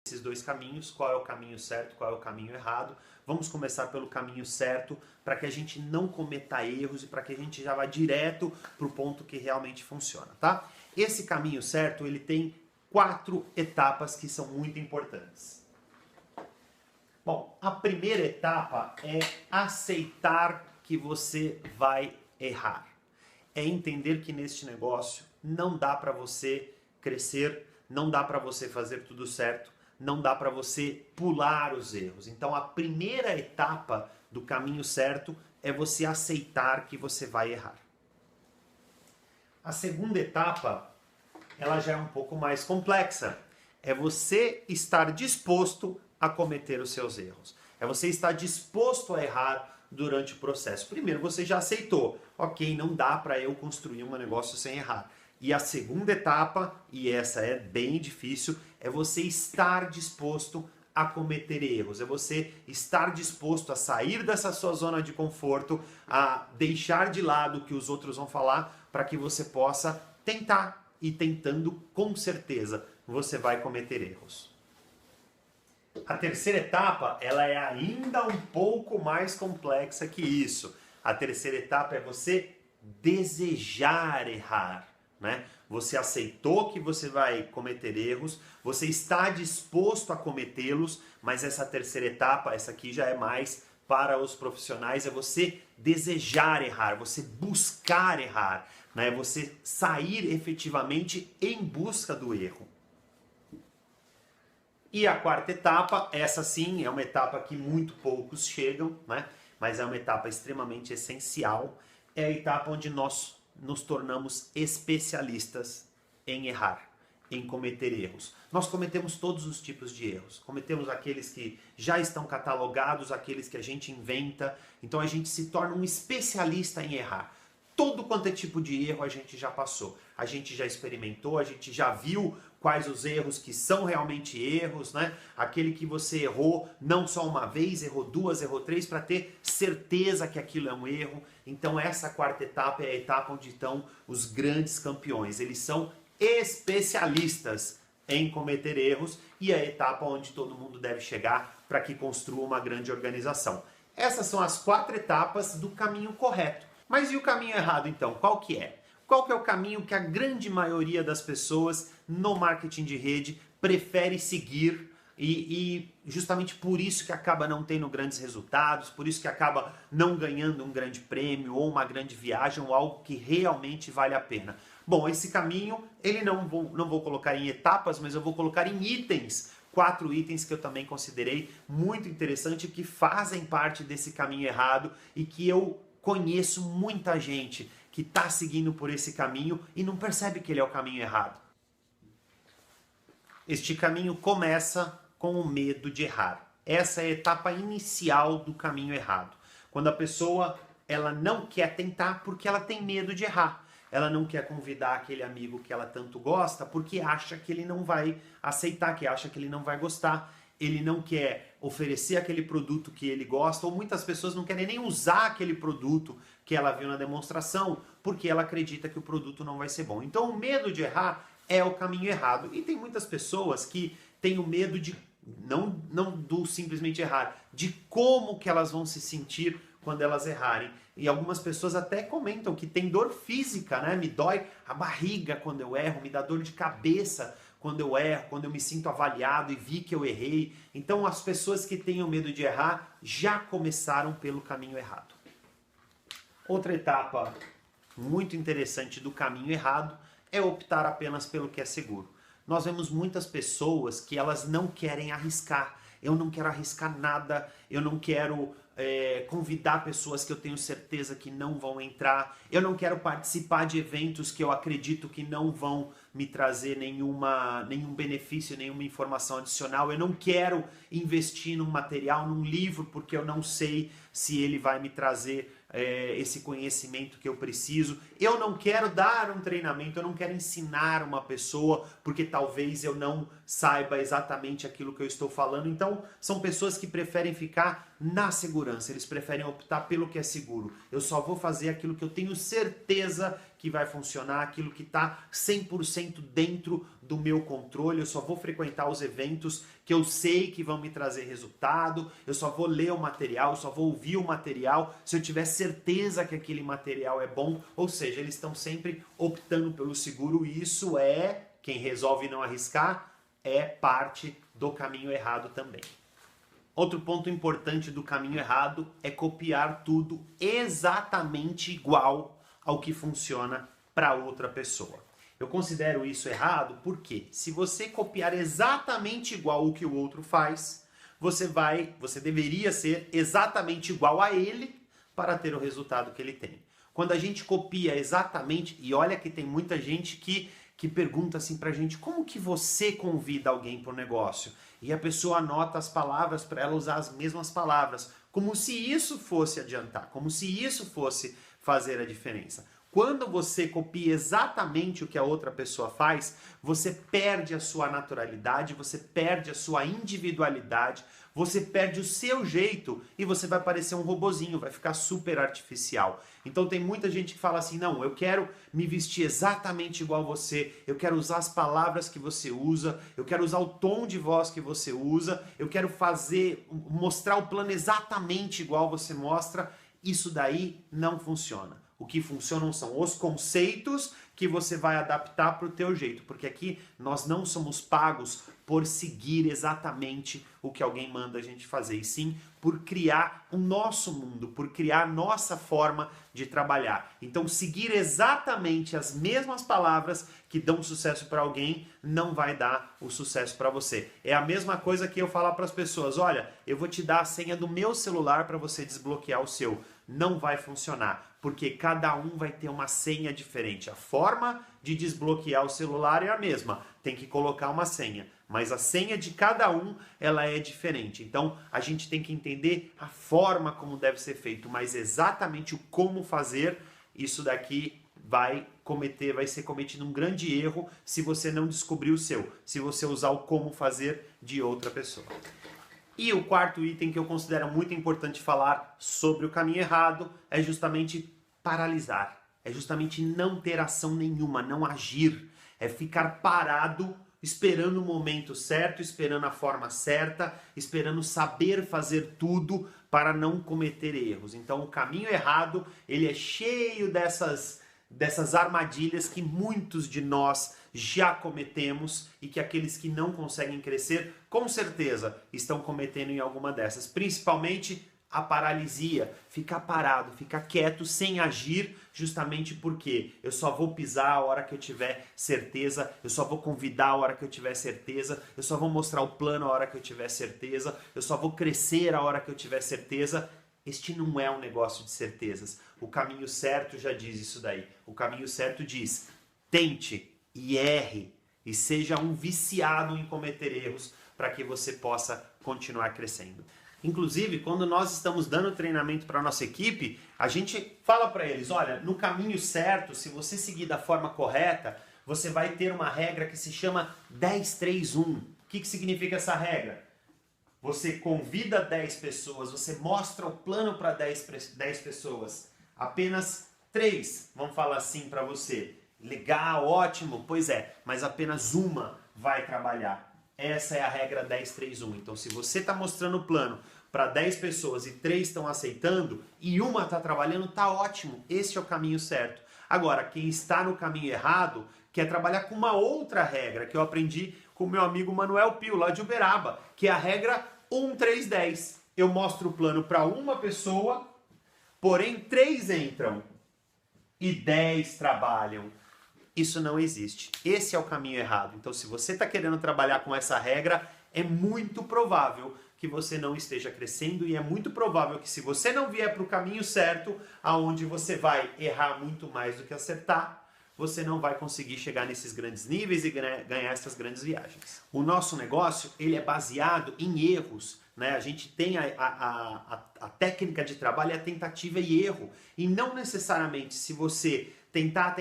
esses dois caminhos, qual é o caminho certo, qual é o caminho errado. Vamos começar pelo caminho certo, para que a gente não cometa erros e para que a gente já vá direto para o ponto que realmente funciona, tá? Esse caminho certo, ele tem 4 etapas que são muito importantes. Bom, a primeira etapa é aceitar que você vai errar. É entender que neste negócio não dá para você crescer, não dá para você fazer tudo certo, não dá para você pular os erros. Então a primeira etapa do caminho certo é você aceitar que você vai errar. A segunda etapa, ela já é um pouco mais complexa. É você estar disposto a cometer os seus erros. É você estar disposto a errar durante o processo. Primeiro, você já aceitou. Ok, não dá para eu construir um negócio sem errar. E a segunda etapa, e essa é bem difícil, é você estar disposto a cometer erros. É você estar disposto a sair dessa sua zona de conforto, a deixar de lado o que os outros vão falar, para que você possa tentar. E tentando, com certeza, você vai cometer erros. A terceira etapa, ela é ainda um pouco mais complexa que isso. A terceira etapa é você desejar errar, né? Você aceitou que você vai cometer erros, você está disposto a cometê-los, mas essa terceira etapa, essa aqui já é mais para os profissionais, é você desejar errar, você buscar errar, né? Você sair efetivamente em busca do erro. E a quarta etapa, essa sim é uma etapa que muito poucos chegam, né? Mas é uma etapa extremamente essencial, é a etapa onde nós nos tornamos especialistas em errar, em cometer erros. Nós cometemos todos os tipos de erros. Cometemos aqueles que já estão catalogados, aqueles que a gente inventa. Então a gente se torna um especialista em errar. Todo quanto é tipo de erro a gente já passou. A gente já experimentou, a gente já viu quais os erros que são realmente erros, né? Aquele que você errou não só uma vez, errou 2, errou 3, para ter certeza que aquilo é um erro. Então essa quarta etapa é a etapa onde estão os grandes campeões. Eles são especialistas em cometer erros e é a etapa onde todo mundo deve chegar para que construa uma grande organização. Essas são as 4 etapas do caminho correto. Mas e o caminho errado então? Qual que é? Qual que é o caminho que a grande maioria das pessoas no marketing de rede prefere seguir e justamente por isso que acaba não tendo grandes resultados, por isso que acaba não ganhando um grande prêmio ou uma grande viagem ou algo que realmente vale a pena? Bom, esse caminho, ele não vou colocar em etapas, mas eu vou colocar em itens. 4 itens que eu também considerei muito interessante, que fazem parte desse caminho errado e que eu conheço muita gente que está seguindo por esse caminho e não percebe que ele é o caminho errado. Este caminho começa com o medo de errar. Essa é a etapa inicial do caminho errado. Quando a pessoa ela não quer tentar porque ela tem medo de errar. Ela não quer convidar aquele amigo que ela tanto gosta porque acha que ele não vai aceitar, que acha que ele não vai gostar. Ele não quer oferecer aquele produto que ele gosta, ou muitas pessoas não querem nem usar aquele produto que ela viu na demonstração, porque ela acredita que o produto não vai ser bom. Então o medo de errar é o caminho errado. E tem muitas pessoas que têm o medo de, não do simplesmente errar, de como que elas vão se sentir quando elas errarem. E algumas pessoas até comentam que tem dor física, né? Me dói a barriga quando eu erro, me dá dor de cabeça quando eu erro, quando eu me sinto avaliado e vi que eu errei. Então as pessoas que tenham medo de errar já começaram pelo caminho errado. Outra etapa muito interessante do caminho errado é optar apenas pelo que é seguro. Nós vemos muitas pessoas que elas não querem arriscar. Eu não quero arriscar nada, eu não quero convidar pessoas que eu tenho certeza que não vão entrar, eu não quero participar de eventos que eu acredito que não vão me trazer nenhum benefício, nenhuma informação adicional, eu não quero investir num material, num livro, porque eu não sei se ele vai me trazer esse conhecimento que eu preciso. Eu não quero dar um treinamento, eu não quero ensinar uma pessoa, porque talvez eu não saiba exatamente aquilo que eu estou falando. Então, são pessoas que preferem ficar na segurança, eles preferem optar pelo que é seguro. Eu só vou fazer aquilo que eu tenho certeza que vai funcionar, aquilo que está 100% dentro do meu controle. Eu só vou frequentar os eventos que eu sei que vão me trazer resultado, eu só vou ler o material, eu só vou ouvir o material se eu tiver certeza que aquele material é bom. Ou seja, eles estão sempre optando pelo seguro e isso é, quem resolve não arriscar, é parte do caminho errado também. Outro ponto importante do caminho errado é copiar tudo exatamente igual ao que funciona para outra pessoa. Eu considero isso errado porque se você copiar exatamente igual o que o outro faz, você deveria ser exatamente igual a ele para ter o resultado que ele tem. Quando a gente copia exatamente, e olha que tem muita gente que pergunta assim pra gente, como que você convida alguém para o negócio? E a pessoa anota as palavras para ela usar as mesmas palavras, como se isso fosse adiantar, como se isso fosse fazer a diferença. Quando você copia exatamente o que a outra pessoa faz, você perde a sua naturalidade, você perde a sua individualidade, você perde o seu jeito e você vai parecer um robozinho, vai ficar super artificial. Então tem muita gente que fala assim, não, eu quero me vestir exatamente igual você, eu quero usar as palavras que você usa, eu quero usar o tom de voz que você usa, eu quero mostrar o plano exatamente igual você mostra. Isso daí não funciona. O que funcionam são os conceitos que você vai adaptar para o teu jeito, porque aqui nós não somos pagos por seguir exatamente o que alguém manda a gente fazer, e sim por criar o nosso mundo, por criar a nossa forma de trabalhar. Então seguir exatamente as mesmas palavras que dão sucesso para alguém não vai dar o sucesso para você. É a mesma coisa que eu falar para as pessoas, olha, eu vou te dar a senha do meu celular para você desbloquear o seu. Não vai funcionar, porque cada um vai ter uma senha diferente. A forma de desbloquear o celular é a mesma, tem que colocar uma senha, mas a senha de cada um ela é diferente. Então a gente tem que entender a forma como deve ser feito, mas exatamente o como fazer, isso daqui vai ser cometido um grande erro se você não descobrir o seu, se você usar o como fazer de outra pessoa. E o quarto item que eu considero muito importante falar sobre o caminho errado é justamente paralisar. É justamente não ter ação nenhuma, não agir. É ficar parado, esperando o momento certo, esperando a forma certa, esperando saber fazer tudo para não cometer erros. Então o caminho errado, ele é cheio dessas armadilhas que muitos de nós já cometemos e que aqueles que não conseguem crescer, com certeza, estão cometendo em alguma dessas. Principalmente a paralisia, ficar parado, ficar quieto, sem agir, justamente porque eu só vou pisar a hora que eu tiver certeza, eu só vou convidar a hora que eu tiver certeza, eu só vou mostrar o plano a hora que eu tiver certeza, eu só vou crescer a hora que eu tiver certeza. Este não é um negócio de certezas. O caminho certo já diz isso daí. O caminho certo diz, tente e erre e seja um viciado em cometer erros para que você possa continuar crescendo. Inclusive, quando nós estamos dando treinamento para a nossa equipe, a gente fala para eles, olha, no caminho certo, se você seguir da forma correta, você vai ter uma regra que se chama 10-3-1. O que significa essa regra? Você convida 10 pessoas, você mostra o plano para 10 pessoas. Apenas 3 vão falar sim para você. Legal, ótimo, pois é, mas apenas uma vai trabalhar. Essa é a regra 10-3-1. Então, se você está mostrando o plano para 10 pessoas e 3 estão aceitando e uma está trabalhando, tá ótimo. Esse é o caminho certo. Agora, quem está no caminho errado quer trabalhar com uma outra regra que eu aprendi com o meu amigo Manuel Pio, lá de Uberaba, que é a regra 1-3-10. Eu mostro o plano para uma pessoa, porém 3 entram e 10 trabalham. Isso não existe. Esse é o caminho errado. Então, se você está querendo trabalhar com essa regra, é muito provável que você não esteja crescendo e é muito provável que se você não vier para o caminho certo, aonde você vai errar muito mais do que acertar, você não vai conseguir chegar nesses grandes níveis e ganhar essas grandes viagens. O nosso negócio, ele é baseado em erros, né? A gente tem a técnica de trabalho, é a tentativa e erro. E não necessariamente se você tentar,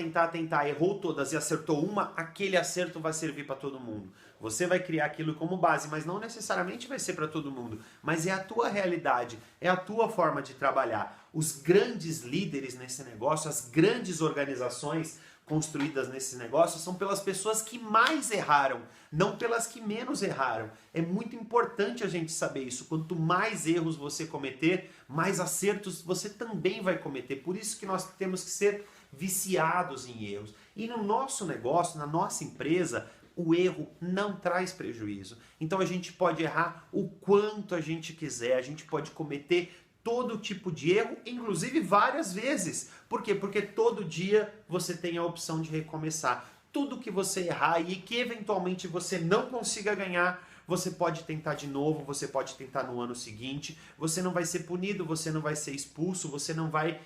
errou todas e acertou uma, aquele acerto vai servir para todo mundo. Você vai criar aquilo como base, mas não necessariamente vai ser para todo mundo. Mas é a tua realidade, é a tua forma de trabalhar. Os grandes líderes nesse negócio, as grandes organizações construídas nesse negócio são pelas pessoas que mais erraram, não pelas que menos erraram. É muito importante a gente saber isso. Quanto mais erros você cometer, mais acertos você também vai cometer. Por isso que nós temos que ser viciados em erros. E no nosso negócio, na nossa empresa, o erro não traz prejuízo. Então a gente pode errar o quanto a gente quiser, a gente pode cometer todo tipo de erro, inclusive várias vezes. Por quê? Porque todo dia você tem a opção de recomeçar. Tudo que você errar e que eventualmente você não consiga ganhar, você pode tentar de novo, você pode tentar no ano seguinte, você não vai ser punido, você não vai ser expulso, você não vai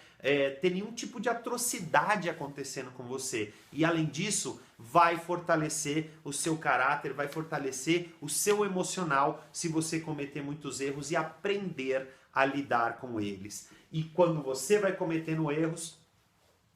ter nenhum tipo de atrocidade acontecendo com você. E além disso, vai fortalecer o seu caráter, vai fortalecer o seu emocional se você cometer muitos erros e aprender a lidar com eles. E quando você vai cometendo erros,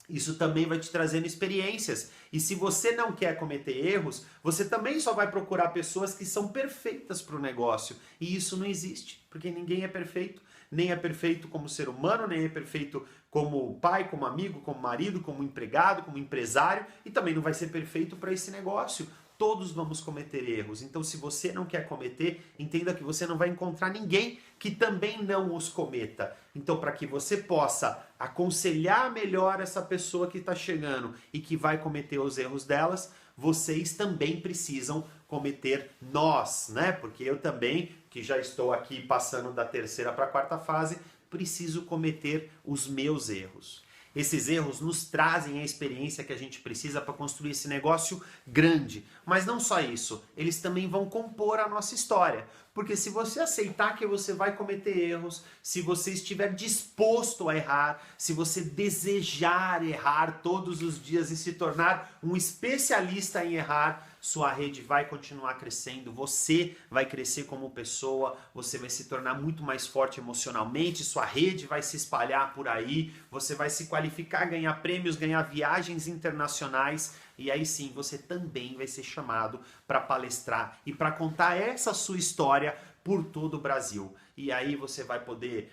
isso também vai te trazendo experiências. E se você não quer cometer erros, você também só vai procurar pessoas que são perfeitas para o negócio. E isso não existe, porque ninguém é perfeito. Nem é perfeito como ser humano, nem é perfeito como pai, como amigo, como marido, como empregado, como empresário. E também não vai ser perfeito para esse negócio. Todos vamos cometer erros. Então, se você não quer cometer, entenda que você não vai encontrar ninguém que também não os cometa. Então, para que você possa aconselhar melhor essa pessoa que está chegando e que vai cometer os erros delas, vocês também precisam cometer nós, né? Porque eu também, que já estou aqui passando da terceira para a quarta fase, preciso cometer os meus erros. Esses erros nos trazem a experiência que a gente precisa para construir esse negócio grande. Mas não só isso, eles também vão compor a nossa história. Porque se você aceitar que você vai cometer erros, se você estiver disposto a errar, se você desejar errar todos os dias e se tornar um especialista em errar, sua rede vai continuar crescendo, você vai crescer como pessoa, você vai se tornar muito mais forte emocionalmente, sua rede vai se espalhar por aí, você vai se qualificar, ganhar prêmios, ganhar viagens internacionais, e aí sim você também vai ser chamado para palestrar e para contar essa sua história por todo o Brasil. E aí você vai poder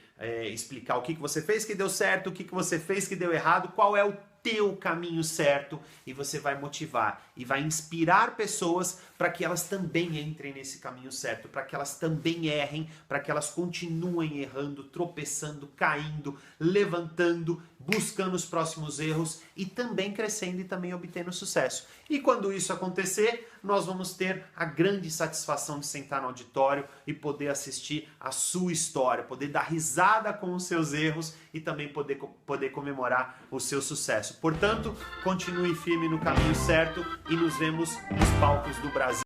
explicar o que você fez que deu certo, o que você fez que deu errado, qual é o teu caminho certo, e você vai motivar e vai inspirar pessoas para que elas também entrem nesse caminho certo, para que elas também errem, para que elas continuem errando, tropeçando, caindo, levantando, buscando os próximos erros e também crescendo e também obtendo sucesso. E quando isso acontecer, nós vamos ter a grande satisfação de sentar no auditório e poder assistir a sua história, poder dar risada com os seus erros e também poder comemorar o seu sucesso. Portanto, continue firme no caminho certo e nos vemos nos palcos do Brasil.